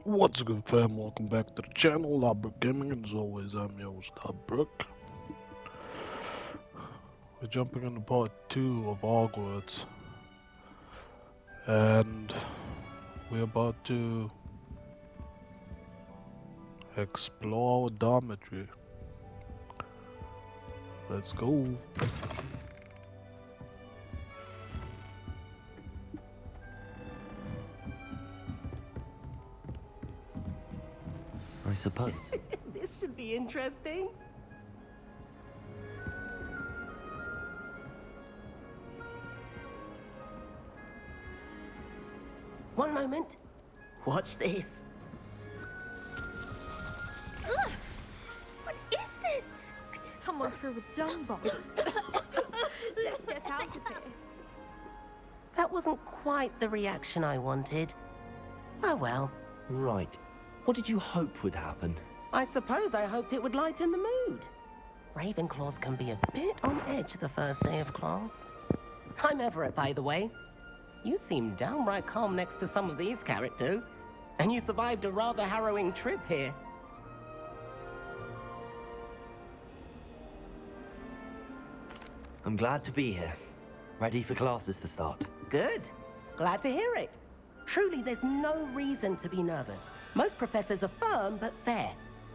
What's good, fam? Welcome back to the channel, Lodbrok Gaming, and as always, I'm your host, Lodbrok. We're jumping into part 2 of Hogwarts, and we're about to explore dormitory. Let's go. I suppose. This should be interesting. One moment. Watch this. Ugh! What is this? Someone threw a dung bomb. Let's get out of here. That wasn't quite the reaction I wanted. Oh well. Right. What did you hope would happen? I suppose I hoped it would lighten the mood. Ravenclaws can be a bit on edge the first day of class. I'm Everett, by the way. You seem downright calm next to some of these characters, and you survived a rather harrowing trip here. I'm glad to be here. Ready for classes to start. Good. Glad to hear it. Truly, there's no reason to be nervous. Most professors are firm but fair.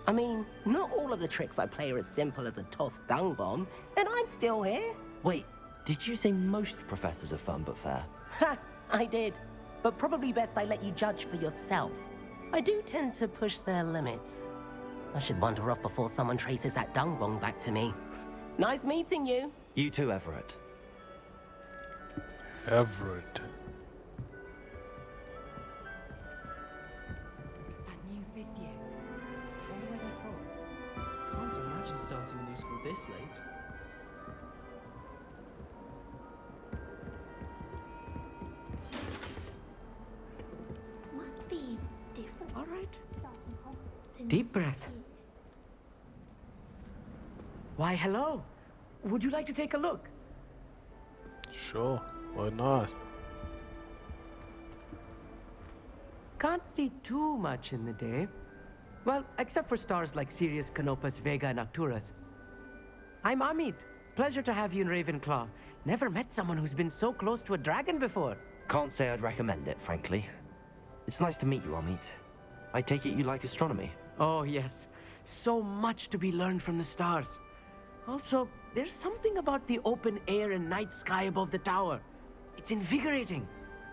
I mean, not all of the tricks I play are as simple as a tossed dung bomb, and I'm still here. Wait, did you say most professors are fun but fair? Ha! I did. But probably best I let you judge for yourself. I do tend to push their limits. I should wander off before someone traces that dung bomb back to me. Nice meeting you. You too, Everett. Everett. It's that new fifth year. Wonder where they're from. Can't imagine starting a new school this late. Must be different. All right. Starting Hogwarts in Deep the breath. city. Why, hello. Would you like to take a look? Sure, why not? Can't see too much in the day. Well, except for stars like Sirius, Canopus, Vega, and Arcturus. I'm Amit. Pleasure to have you in Ravenclaw. Never met someone who's been so close to a dragon before. Can't say I'd recommend it, frankly. It's nice to meet you, Amit. I take it you like astronomy. Oh, yes. So much to be learned from the stars. Also, there's something about the open air and night sky above the tower. It's invigorating.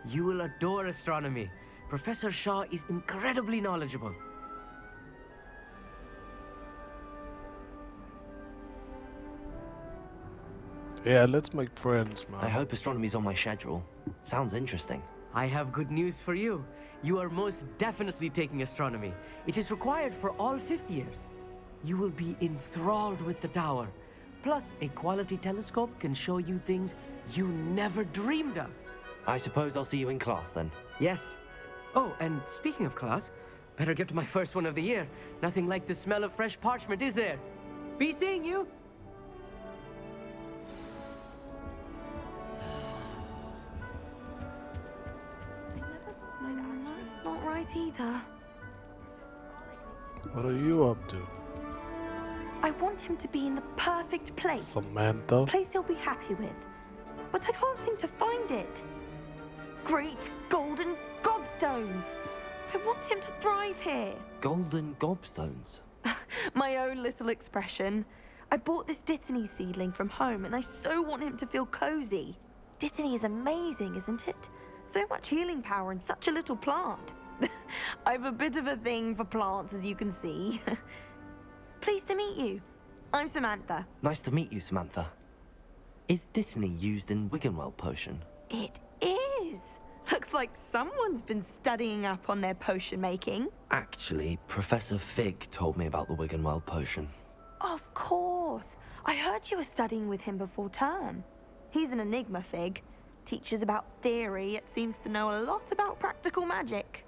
You will adore astronomy. Professor Shaw is incredibly knowledgeable. Yeah, let's make friends, man. I hope astronomy's on my schedule. Sounds interesting. I have good news for you. You are most definitely taking astronomy. It is required for all fifth years. You will be enthralled with the tower. Plus, a quality telescope can show you things you never dreamed of. I suppose I'll see you in class then. Yes. Oh, and speaking of class, better get to my first one of the year. Nothing like the smell of fresh parchment, is there? Be seeing you. That's not right either. What are you up to, I want him to be in the perfect place. Samantha? A place he'll be happy with. But I can't seem to find it. Great golden gobstones! I want him to thrive here. Golden gobstones. My own little expression. I bought this Dittany seedling from home and I so want him to feel cozy. Dittany is amazing, isn't it? So much healing power in such a little plant. I've a bit of a thing for plants, as you can see. Pleased to meet you. I'm Samantha. Nice to meet you, Samantha. Is Dittany used in Wiggenweld potion? It is. Looks like someone's been studying up on their potion making. Actually, Professor Fig told me about the Wiggenweld potion. Of course. I heard you were studying with him before term. He's an enigma, Fig. Teaches about theory, yet seems to know a lot about practical magic.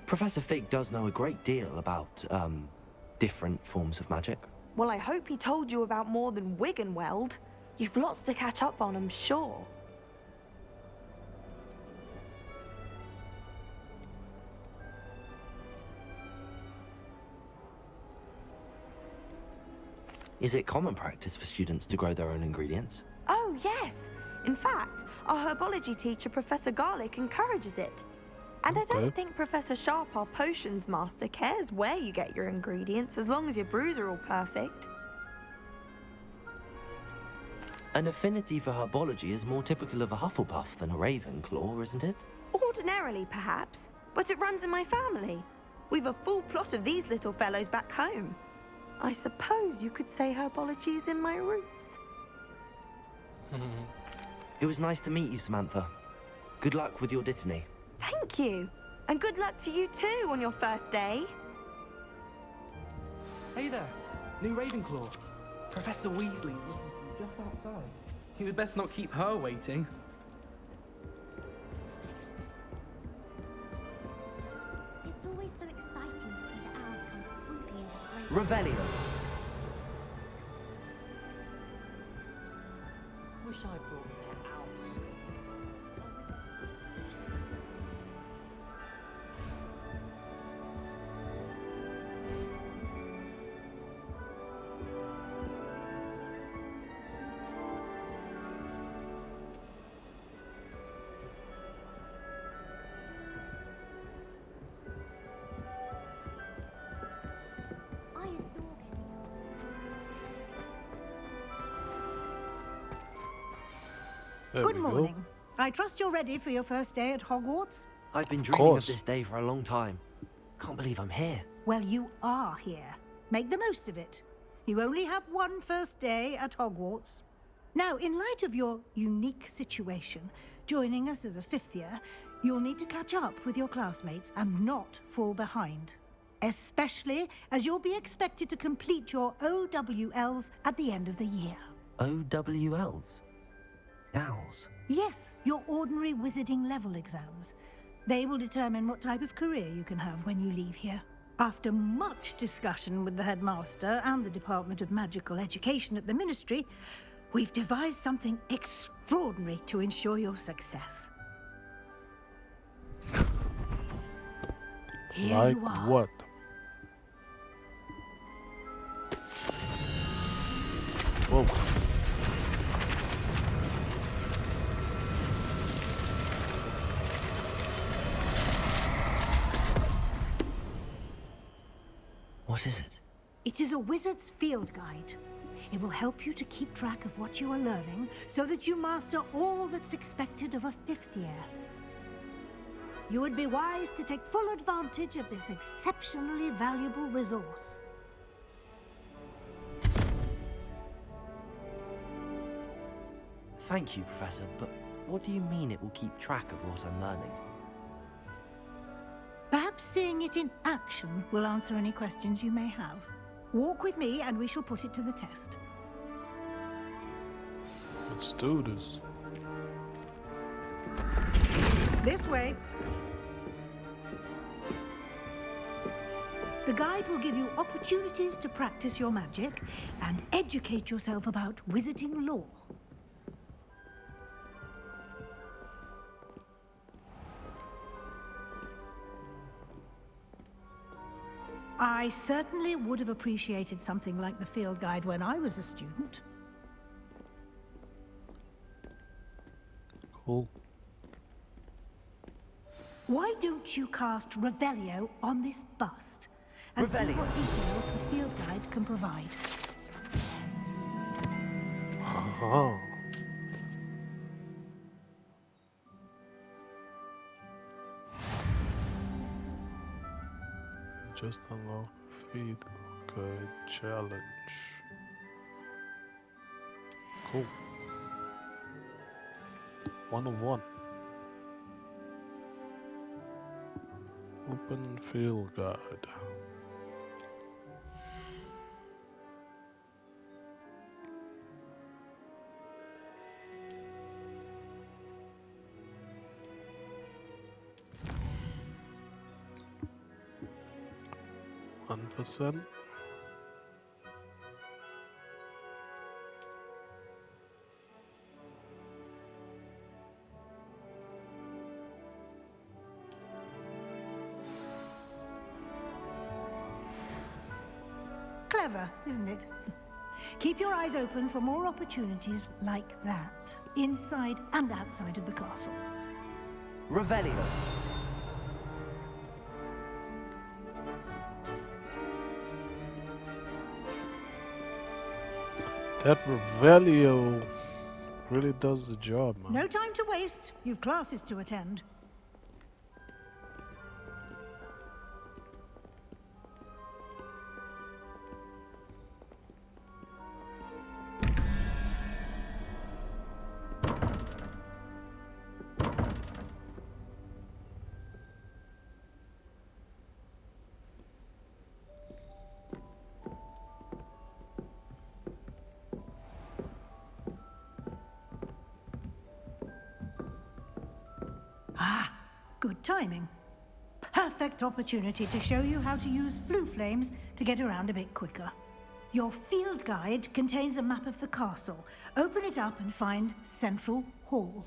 Professor Fig does know a great deal about, different forms of magic. Well, I hope he told you about more than Wiggenweld. You've lots to catch up on, I'm sure. Is it common practice for students to grow their own ingredients? Oh, yes. In fact, our herbology teacher, Professor Garlic, encourages it. And I Okay. don't think Professor Sharp, our potions master, cares where you get your ingredients as long as your brews are all perfect. An affinity for herbology is more typical of a Hufflepuff than a Ravenclaw, isn't it? Ordinarily, perhaps, but it runs in my family. We've a full plot of these little fellows back home. I suppose you could say herbology is in my roots. It was nice to meet you, Samantha. Good luck with your dittany. Thank you. And good luck to you too on your first day. Hey there, new Ravenclaw. Professor Weasley is looking for you just outside. You had best not keep her waiting. It's always so exciting to see the owls come swooping into the great... Revelio. Wish I brought a pet owl to school. I adore getting There Good we go. morning. I trust you're ready for your first day at Hogwarts? I've been dreaming of course. this day for a long time. Can't believe I'm here. Well, you are here. Make the most of it. You only have one first day at Hogwarts. Now, in light of your unique situation, joining us as a fifth year, you'll need to catch up with your classmates and not fall behind. Especially as you'll be expected to complete your OWLs at the end of the year. OWLs? Owls. Yes, your ordinary wizarding level exams. They will determine what type of career you can have when you leave here. After much discussion with the headmaster and the Department of Magical Education at the Ministry, we've devised something extraordinary to ensure your success. Here Like you are. what? Whoa. What is it? It is a wizard's field guide. It will help you to keep track of what you are learning so that you master all that's expected of a fifth year. You would be wise to take full advantage of this exceptionally valuable resource. Thank you, Professor, but what do you mean it will keep track of what I'm learning? Perhaps seeing it in action will answer any questions you may have. Walk with me and we shall put it to the test. Let's do this. This way. The guide will give you opportunities to practice your magic and educate yourself about wizarding lore. I certainly would have appreciated something like the field guide when I was a student. Cool. Why don't you cast Revelio on this bust and see Revelio. what details the field guide can provide? Aha. Just unlock feed guide challenge. Cool. 1 of 1. Open field guide. %. Clever, isn't it? Keep your eyes open for more opportunities like that, inside and outside of the castle. Revelio. That Revelio really does the job, man. No time to waste. You've classes to attend. Ah, good timing. Perfect opportunity to show you how to use flue flames to get around a bit quicker. Your field guide contains a map of the castle. Open it up and find Central Hall.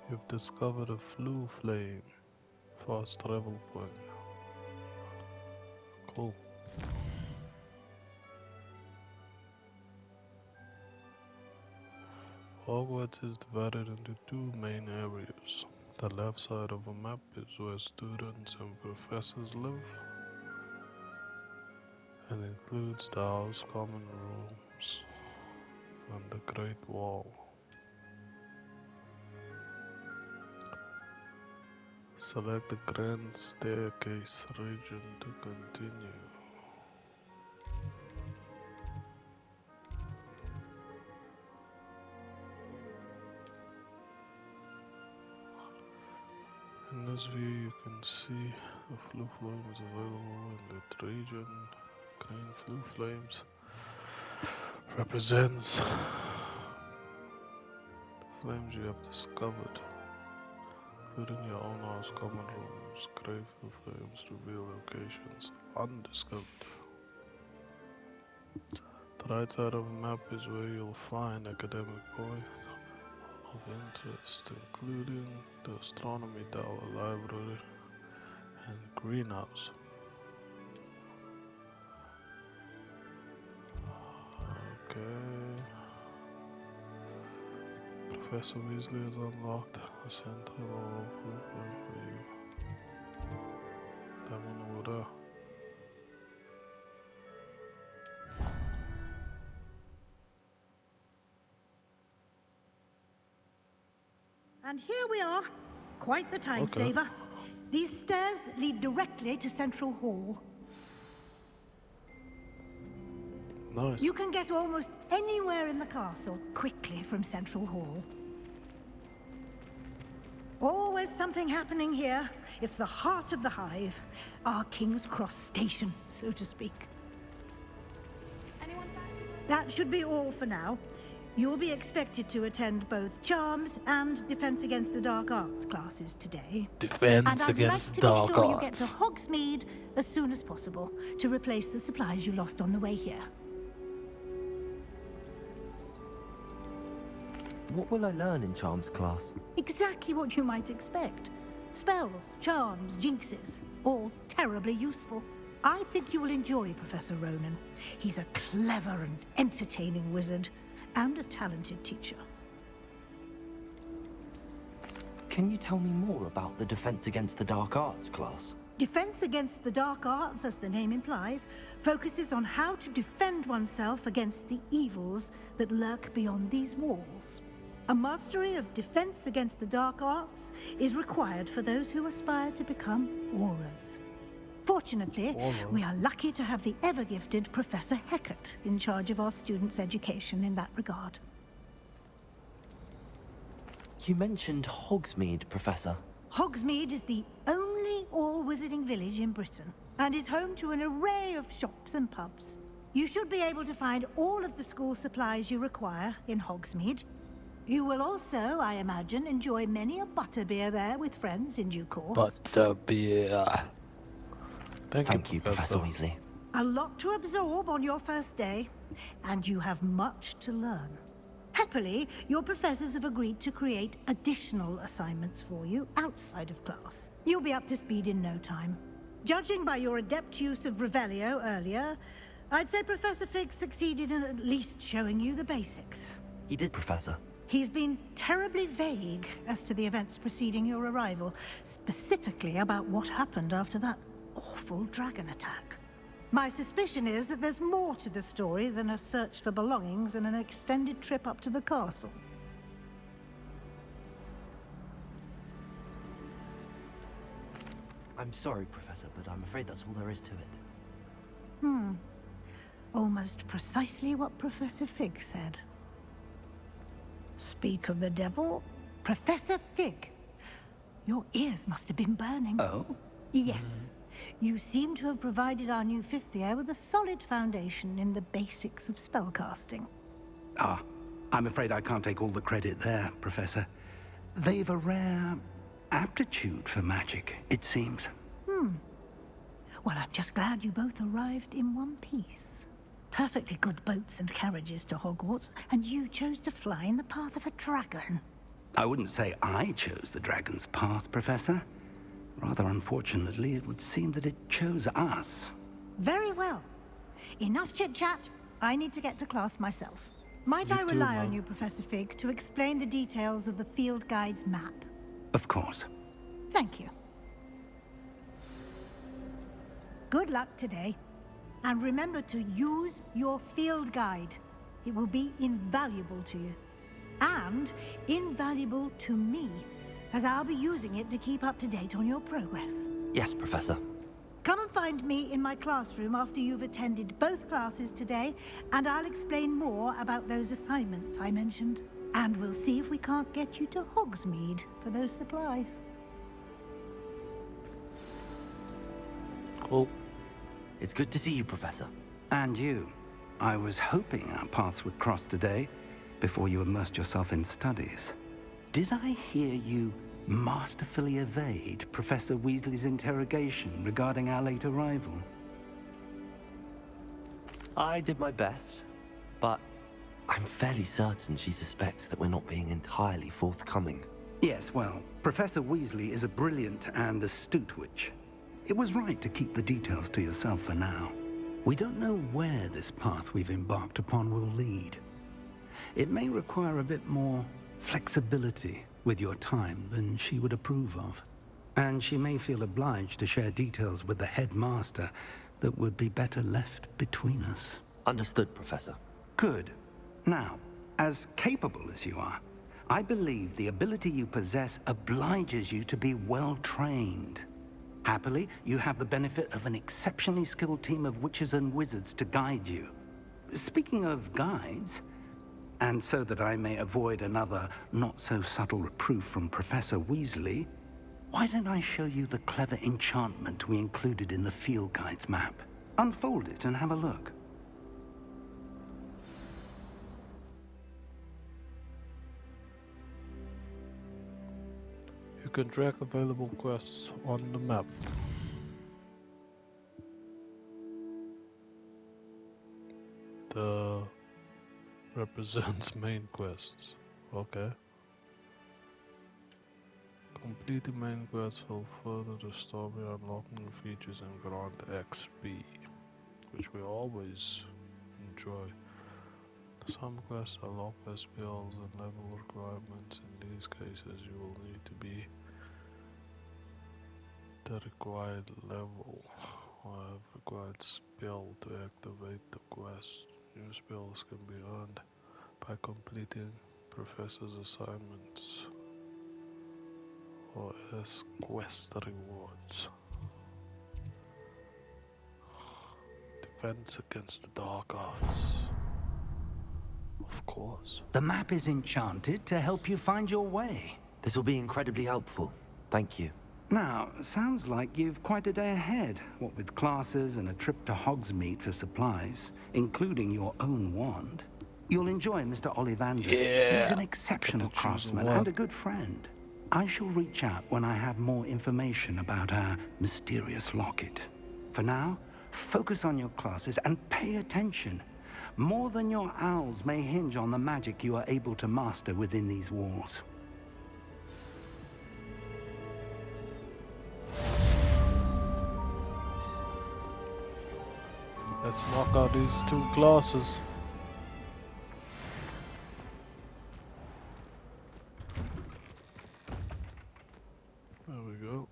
You've discovered a flue flame. Fast travel point. Cool. Hogwarts is divided into two main areas. The left side of the map is where students and professors live, and includes the house common rooms and the Great Wall. Select the Grand Staircase region to continue. In this view you can see the flue flame is available in that region. Green flue flames represents the flames you have discovered, including your own house common rooms. Grey flue flames reveal locations undiscovered. The right side of the map is where you'll find academic points of interest, including the astronomy tower, library, and greenhouse. Okay. Professor Weasley has unlocked a central flue flame for you. That one over there. And here we are. Quite the time Okay. saver. These stairs lead directly to Central Hall. Nice. You can get almost anywhere in the castle quickly from Central Hall. Always something happening here. It's the heart of the hive. Our King's Cross station, so to speak. Anyone fancy? That should be all for now. You'll be expected to attend both Charms and Defense Against the Dark Arts classes today. Defense And I'd against like to dark be sure arts. you get to Hogsmeade as soon as possible to replace the supplies you lost on the way here. What will I learn in Charms class? Exactly what you might expect. Spells, charms, jinxes, all terribly useful. I think you will enjoy Professor Ronan. He's a clever and entertaining wizard, and a talented teacher. Can you tell me more about the Defense Against the Dark Arts class? Defense Against the Dark Arts, as the name implies, focuses on how to defend oneself against the evils that lurk beyond these walls. A mastery of Defense Against the Dark Arts is required for those who aspire to become Aurors. Fortunately, we are lucky to have the ever-gifted Professor Hecat in charge of our students' education in that regard. You mentioned Hogsmeade, Professor. Hogsmeade is the only all-wizarding village in Britain, and is home to an array of shops and pubs. You should be able to find all of the school supplies you require in Hogsmeade. You will also, I imagine, enjoy many a butterbeer there with friends in due course. Butterbeer. Thank you, Professor Weasley. A lot to absorb on your first day, and you have much to learn. Happily, your professors have agreed to create additional assignments for you outside of class. You'll be up to speed in no time. Judging by your adept use of Revelio earlier, I'd say Professor Fig succeeded in at least showing you the basics. He did, Professor. He's been terribly vague as to the events preceding your arrival, specifically about what happened after that awful dragon attack. My suspicion is that there's more to the story than a search for belongings and an extended trip up to the castle. I'm sorry, Professor, but I'm afraid that's all there is to it. Almost precisely what Professor Fig said. Speak of the devil, Professor Fig. Your ears must have been burning. Oh? Yes. You seem to have provided our new fifth year with a solid foundation in the basics of spellcasting. Ah, I'm afraid I can't take all the credit there, Professor. They've a rare aptitude for magic, it seems. Well, I'm just glad you both arrived in one piece. Perfectly good boats and carriages to Hogwarts, and you chose to fly in the path of a dragon. I wouldn't say I chose the dragon's path, Professor. Rather unfortunately, it would seem that it chose us. Very well. Enough chit-chat. I need to get to class myself. Might Me I too, rely Mum. on you, Professor Fig, to explain the details of the field guide's map? Of course. Thank you. Good luck today. And remember to use your field guide. It will be invaluable to you. And invaluable to me, as I'll be using it to keep up to date on your progress. Yes, Professor. Come and find me in my classroom after you've attended both classes today, and I'll explain more about those assignments I mentioned. And we'll see if we can't get you to Hogsmeade for those supplies. Cool. It's good to see you, Professor. And you. I was hoping our paths would cross today, before you immersed yourself in studies. Did I hear you masterfully evade Professor Weasley's interrogation regarding our late arrival? I did my best, but I'm fairly certain she suspects that we're not being entirely forthcoming. Yes, well, Professor Weasley is a brilliant and astute witch. It was right to keep the details to yourself for now. We don't know where this path we've embarked upon will lead. It may require a bit more flexibility with your time than she would approve of. And she may feel obliged to share details with the headmaster that would be better left between us. Understood, Professor. Good. Now, as capable as you are, I believe the ability you possess obliges you to be well trained. Happily, you have the benefit of an exceptionally skilled team of witches and wizards to guide you. Speaking of guides, and so that I may avoid another not-so-subtle reproof from Professor Weasley, why don't I show you the clever enchantment we included in the field guide's map? Unfold it and have a look. You can track available quests on the map. The represents main quests. Okay. Completing main quests will further the story, unlock new features and grant XP, which we always enjoy. Some quests unlock spells and level requirements. In these cases, you will need to be the required level or have required spell to activate the quest. New spells can be earned by completing professor's assignments or as quest rewards. Defense against the dark arts. Of course. The map is enchanted to help you find your way. This will be incredibly helpful. Thank you. Now, sounds like you've quite a day ahead, what with classes and a trip to Hogsmeade for supplies, including your own wand. You'll enjoy Mr. Ollivander. Yeah. He's an exceptional Get to choose craftsman one. and a good friend. I shall reach out when I have more information about our mysterious locket. For now, focus on your classes and pay attention. More than your owls may hinge on the magic you are able to master within these walls. Let's knock out these 2 classes. There we go.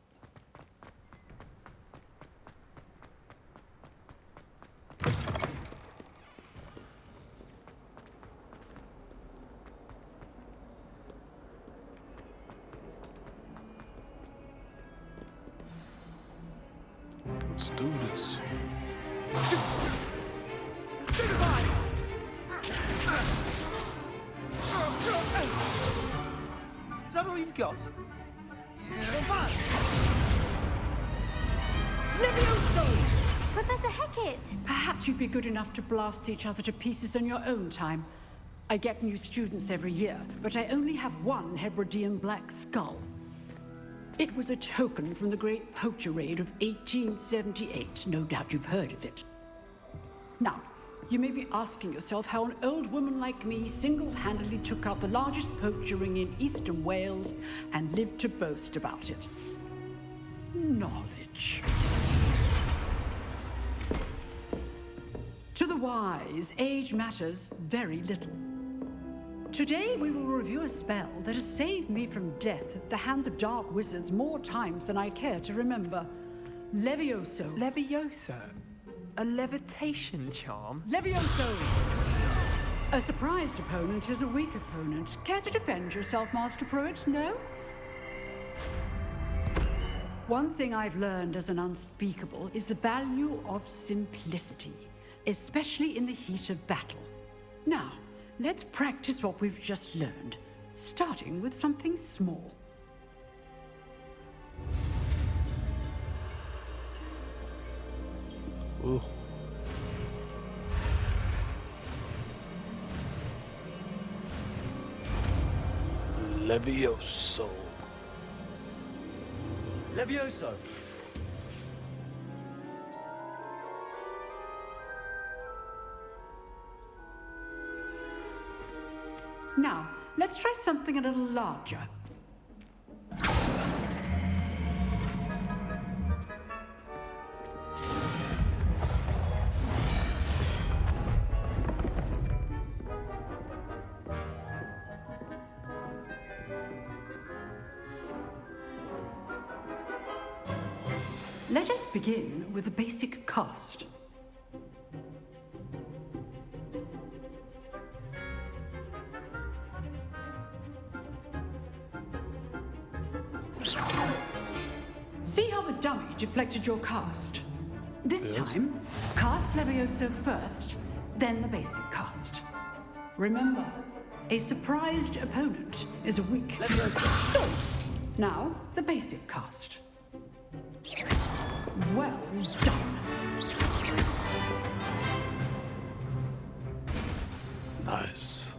Let's do this. Is that all you've got? Professor Hecat! Perhaps you'd be good enough to blast each other to pieces on your own time. I get new students every year, but I only have one Hebridean black skull. It was a token from the Great Poacher Raid of 1878. No doubt you've heard of it. Now, you may be asking yourself how an old woman like me single-handedly took out the largest poacher ring in eastern Wales and lived to boast about it. Knowledge. To the wise, age matters very little. Today, we will review a spell that has saved me from death at the hands of dark wizards more times than I care to remember. Levioso. Levioso? A levitation charm? Levioso! A surprised opponent is a weak opponent. Care to defend yourself, Master Pruitt? No? One thing I've learned as an unspeakable is the value of simplicity, especially in the heat of battle. Now, let's practice what we've just learned, starting with something small. Ooh. Levioso. Levioso! Now, let's try something a little larger. Let us begin with the basic cast. See how the dummy deflected your cast? This time, cast Levioso first, then the basic cast. Remember, a surprised opponent is a weak Levioso. Now, the basic cast. Well done. Nice.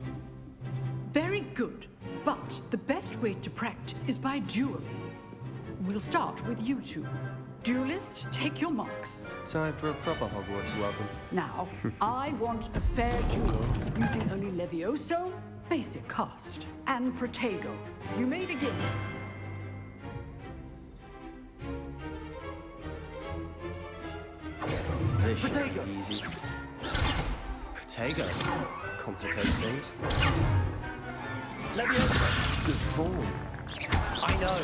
Very good, but the best way to practice is by dueling. We'll start with you two. Duelists, take your marks. Time for a proper Hogwarts welcome. Now, I want a fair duel, using only Levioso, basic cast, and Protego. You may begin. This should be easy. Protego complicates things. Levioso! Good form. I know.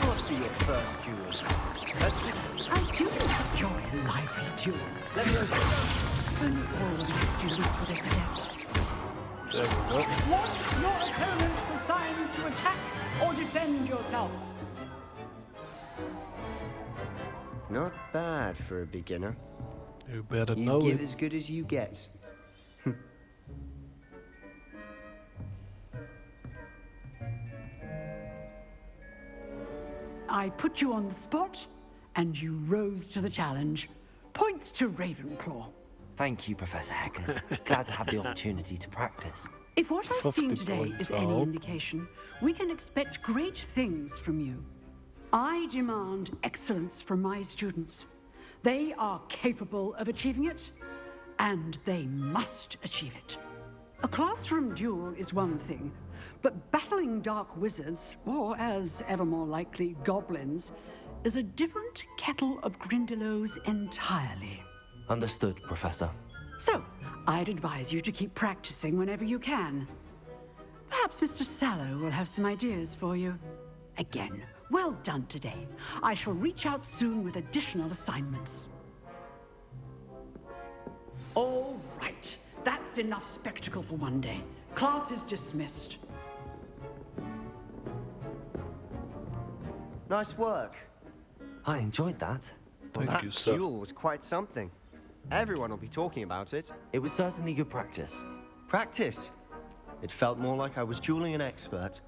What's be your first duel? I do enjoy a lively duel. Levioso! Only always duelists would accept. There we go. Want your opponent for signs to attack or defend yourself? Not bad for a beginner. You better You know give it. as good as you get. I put you on the spot, and you rose to the challenge. Points to Ravenclaw. Thank you, Professor Hecat. Glad to have the opportunity to practice. If what I've 50 seen today points, is I any hope. indication, we can expect great things from you. I demand excellence from my students. They are capable of achieving it, and they must achieve it. A classroom duel is one thing, but battling dark wizards, or as ever more likely, goblins, is a different kettle of Grindylows entirely. Understood, Professor. So, I'd advise you to keep practicing whenever you can. Perhaps Mr. Sallow will have some ideas for you. Again, well done today. I shall reach out soon with additional assignments. All right, that's enough spectacle for one day. Class is dismissed. Nice work. I enjoyed that. Thank you, sir. That duel was quite something. Everyone will be talking about it. It was certainly good practice. Practice? It felt more like I was dueling an expert.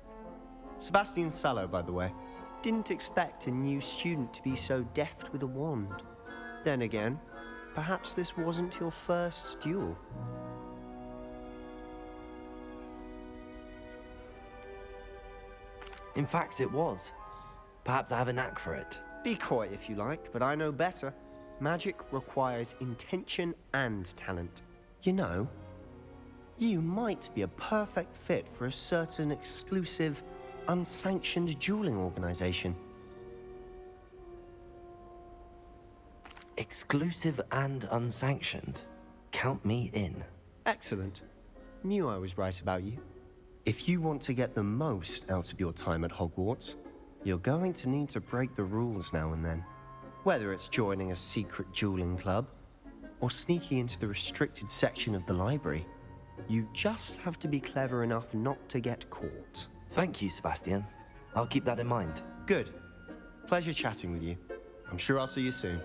Sebastian Sallow, by the way. Didn't expect a new student to be so deft with a wand. Then again, perhaps this wasn't your first duel. In fact, it was. Perhaps I have a knack for it. Be coy if you like, but I know better. Magic requires intention and talent. You know, you might be a perfect fit for a certain exclusive, unsanctioned dueling organization. Exclusive and unsanctioned. Count me in. Excellent. Knew I was right about you. If you want to get the most out of your time at Hogwarts, you're going to need to break the rules now and then. Whether it's joining a secret dueling club, or sneaking into the restricted section of the library, you just have to be clever enough not to get caught. Thank you, Sebastian. I'll keep that in mind. Good. Pleasure chatting with you. I'm sure I'll see you soon.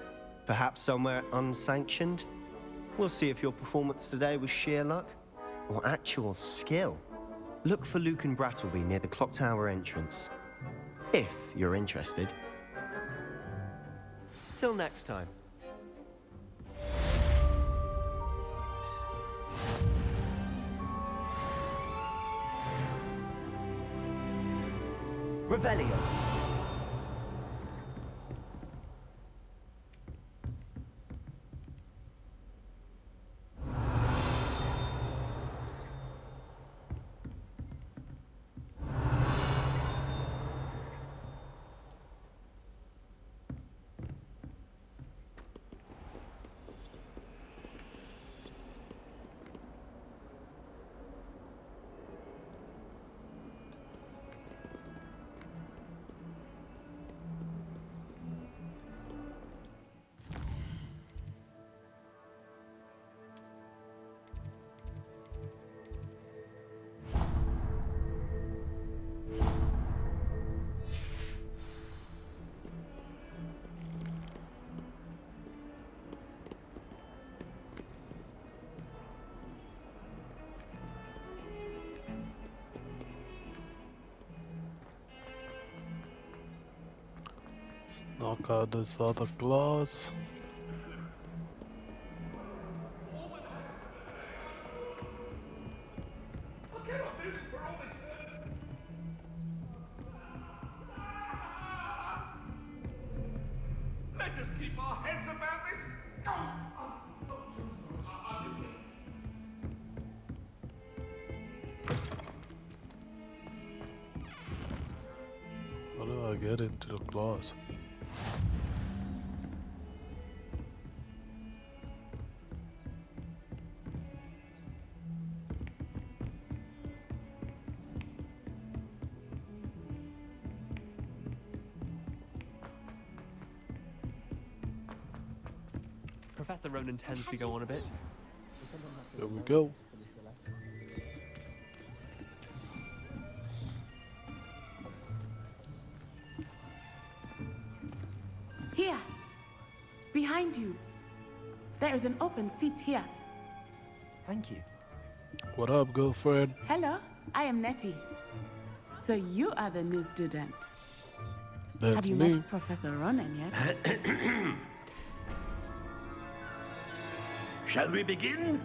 Perhaps somewhere unsanctioned? We'll see if your performance today was sheer luck, or actual skill. Look for Luke and Brattleby near the clock tower entrance. If you're interested. Till next time. Revelio. Knock out this other glass. Let us keep our heads about this. How do I get into the glass? Professor Ronan tends to go on a bit. Here we go. Here, behind you. There is an open seat here. Thank you. What up, girlfriend? Hello, I am Nettie. So you are the new student. That's Have you me. met Professor Ronan yet? Shall we begin?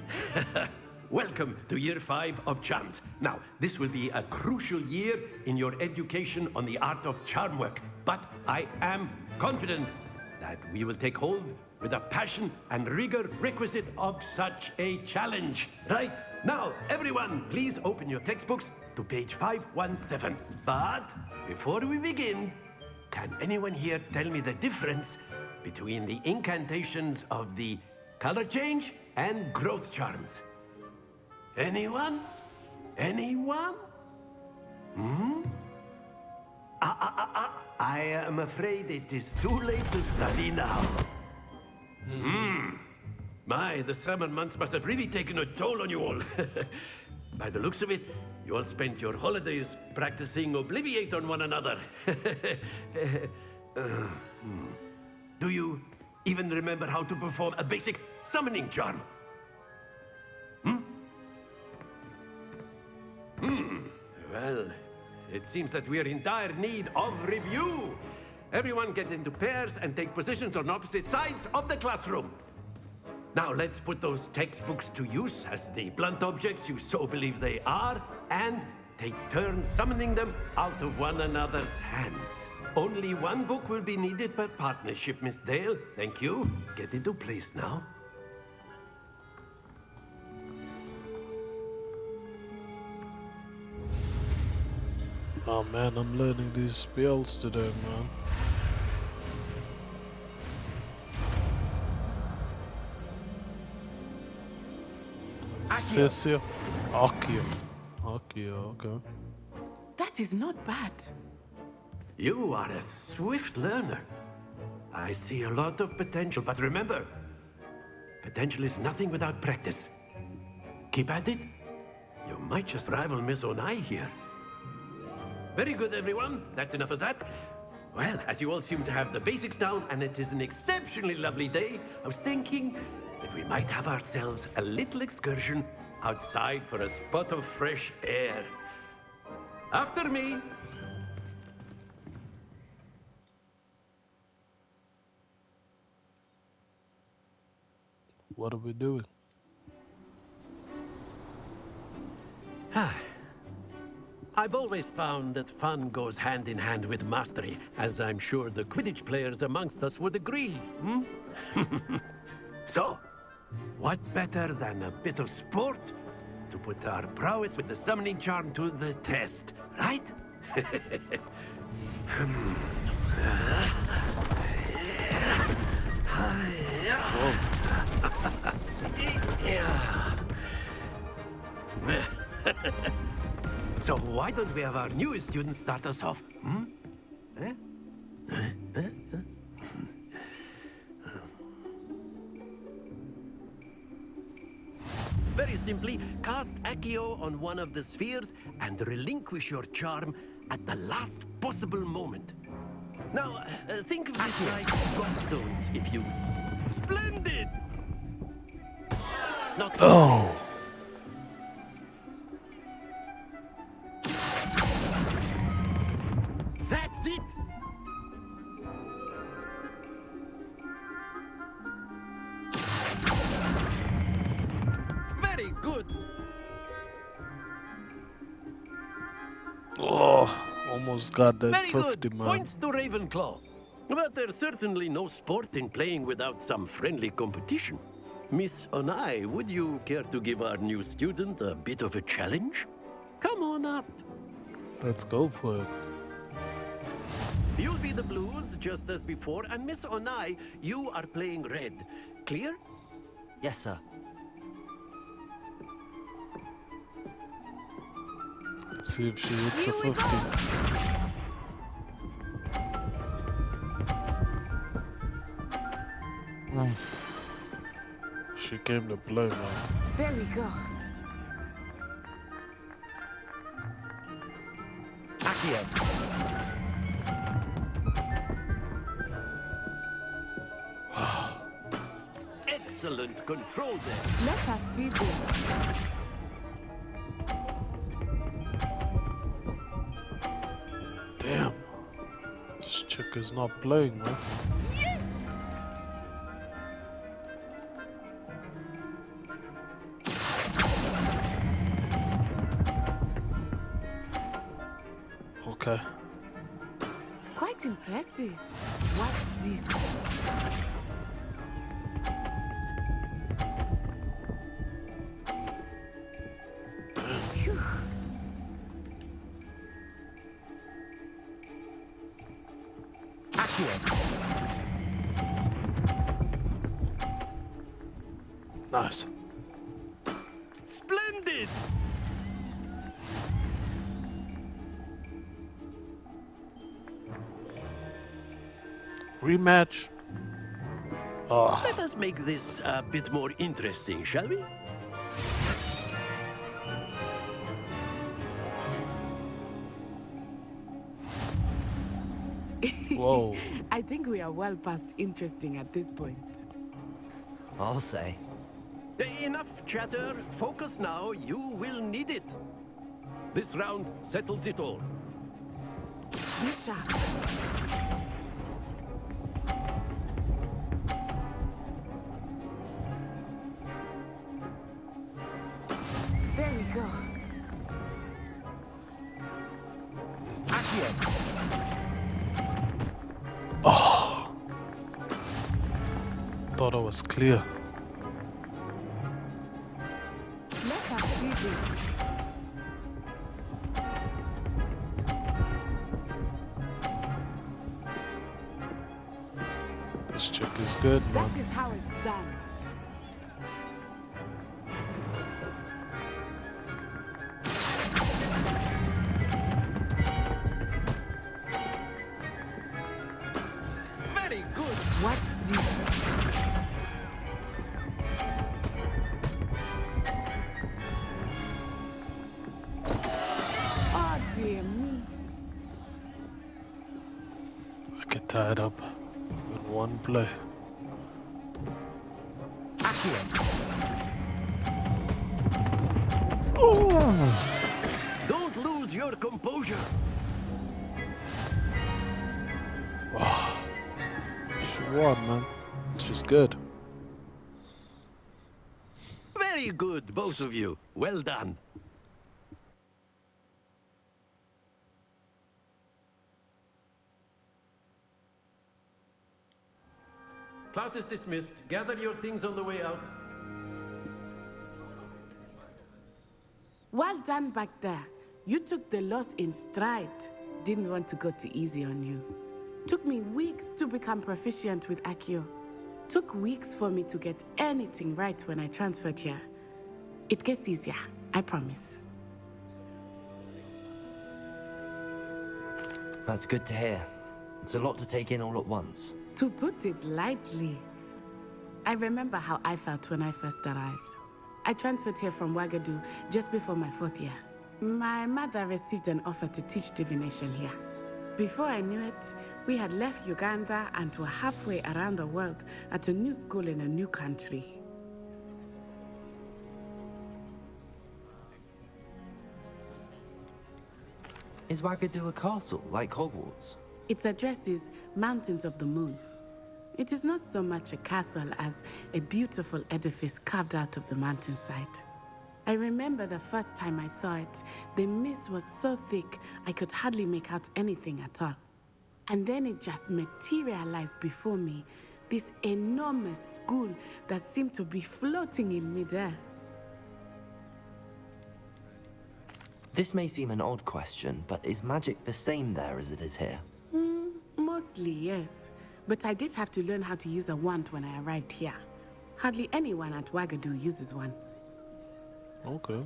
Welcome to Year 5 of Charms. Now, this will be a crucial year in your education on the art of charm work. But I am confident that we will take hold with the passion and rigor requisite of such a challenge. Right, now, everyone, please open your textbooks to page 517. But before we begin, can anyone here tell me the difference between the incantations of the color change and growth charms? Anyone? Anyone? Hmm? I am afraid it is too late to study now. My, the summer months must have really taken a toll on you all. By the looks of it, you all spent your holidays practicing Obliviate on one another. Do you even remember how to perform a basic summoning charm? Well, it seems that we are in dire need of review. Everyone get into pairs and take positions on opposite sides of the classroom. Now let's put those textbooks to use as the blunt objects you so believe they are, and take turns summoning them out of one another's hands. Only one book will be needed per partnership, Miss Dale. Thank you. Get into place now. Oh man, I'm learning these spells today, man. Accio. Accio, okay. That is not bad. You are a swift learner. I see a lot of potential, but remember, potential is nothing without practice. Keep at it. You might just rival Miss Onai here. Very good, everyone. That's enough of that. Well, as you all seem to have the basics down, and it is an exceptionally lovely day, I was thinking that we might have ourselves a little excursion outside for a spot of fresh air. After me. What are we doing? I've always found that fun goes hand in hand with mastery, as I'm sure the Quidditch players amongst us would agree, So, what better than a bit of sport to put our prowess with the summoning charm to the test, right? So why don't we have our newest student start us off? Very simply, cast Accio on one of the spheres and relinquish your charm at the last possible moment. Now, think of this like gobstones, if you... Splendid! Not Oh! That's it! Very good! Oh, almost got that Very 50, good. man. Points to Ravenclaw. But there's certainly no sport in playing without some friendly competition. Miss Onai, would you care to give our new student a bit of a challenge? Come on up. Let's go for it. You'll be the blues, just as before, and Miss Onai, you are playing red. Clear? Yes, sir. Let's see if she hits a 50. She came to play, man. There we go. Accio. Excellent control there. Let us see this. Damn. This chick is not playing, man. Yes! Okay. Quite impressive. Watch this. Phew. Nice. Splendid! Rematch. Oh. Let us make this a bit more interesting, shall we? Whoa. I think we are well past interesting at this point. I'll say. Enough chatter. Focus now. You will need it. This round settles it all. Misha. There we go. Oh. Thought I was clear. Let us see this. This chick is good, man. That is how it's done. Very good. Watch this. Oh dear me. I get tied up in one play. Don't lose your composure. Oh. She won, man. She's good. Very good, both of you. Well done. Class is dismissed. Gather your things on the way out. Well done back there. You took the loss in stride. Didn't want to go too easy on you. Took me weeks to become proficient with Accio. Took weeks for me to get anything right when I transferred here. It gets easier, I promise. That's good to hear. It's a lot to take in all at once. To put it lightly, I remember how I felt when I first arrived. I transferred here from Ouagadougou just before my 4th year. My mother received an offer to teach divination here. Before I knew it, we had left Uganda and were halfway around the world at a new school in a new country. Is Ouagadougou a castle, like Hogwarts? Its address is Mountains of the Moon. It is not so much a castle as a beautiful edifice carved out of the mountainside. I remember the first time I saw it, the mist was so thick I could hardly make out anything at all. And then it just materialized before me, this enormous school that seemed to be floating in midair. This may seem an odd question, but is magic the same there as it is here? Mostly, yes. But I did have to learn how to use a wand when I arrived here. Hardly anyone at Ouagadougou uses one. Okay.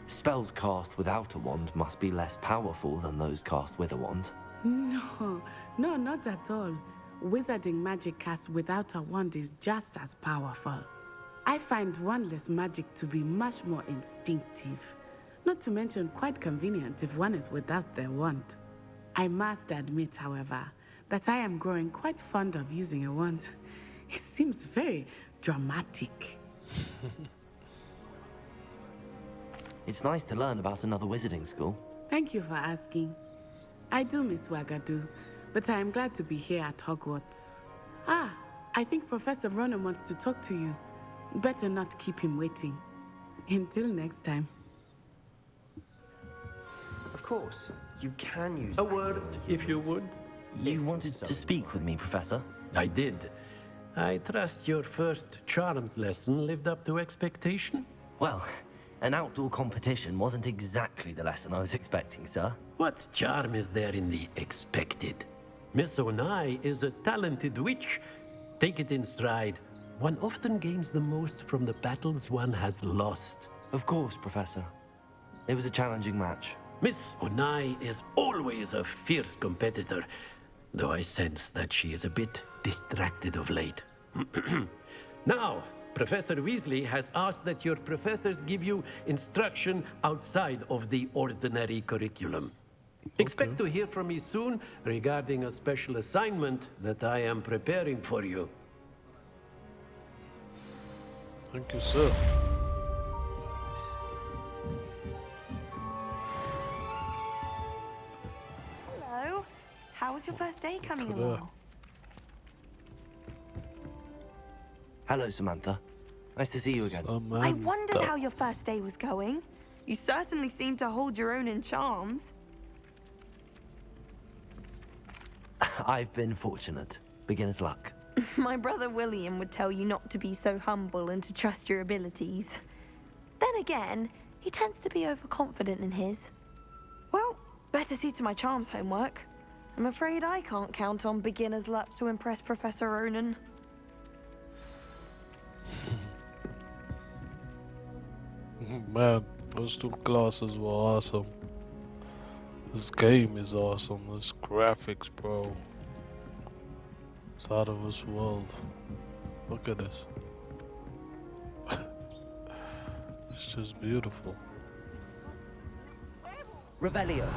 Spells cast without a wand must be less powerful than those cast with a wand. No, not at all. Wizarding magic cast without a wand is just as powerful. I find wandless magic to be much more instinctive. Not to mention quite convenient if one is without their wand. I must admit, however, that I am growing quite fond of using a wand. It seems very dramatic. It's nice to learn about another wizarding school. Thank you for asking. I do miss Ouagadougou, but I am glad to be here at Hogwarts. Ah, I think Professor Ronan wants to talk to you. Better not keep him waiting. Until next time. Of course, you can use A word, if you would. You wanted to speak with me, Professor? I did. I trust your first charms lesson lived up to expectation? Well, an outdoor competition wasn't exactly the lesson I was expecting, sir. What charm is there in the expected? Miss Onai is a talented witch. Take it in stride. One often gains the most from the battles one has lost. Of course, Professor. It was a challenging match. Miss Onai is always a fierce competitor, though I sense that she is a bit distracted of late. Now, Professor Weasley has asked that your professors give you instruction outside of the ordinary curriculum. Expect to hear from me soon regarding a special assignment that I am preparing for you. Thank you, sir. Hello. How was your first day coming Hello. along? Hello, Samantha. Nice to see you again. I wondered how your first day was going. You certainly seem to hold your own in charms. I've been fortunate. Beginner's luck. My brother William would tell you not to be so humble and to trust your abilities. Then again, he tends to be overconfident in his. Well, better see to my charms homework. I'm afraid I can't count on beginner's luck to impress Professor Ronan. Man, those two classes were awesome. This game is awesome. This graphics, bro. It's out of this world. Look at this. It's just beautiful. Revelio.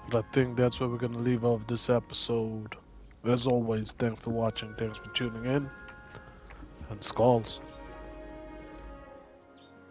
But I think that's where we're gonna leave off this episode. As always, thanks for watching, thanks for tuning in, and skulls.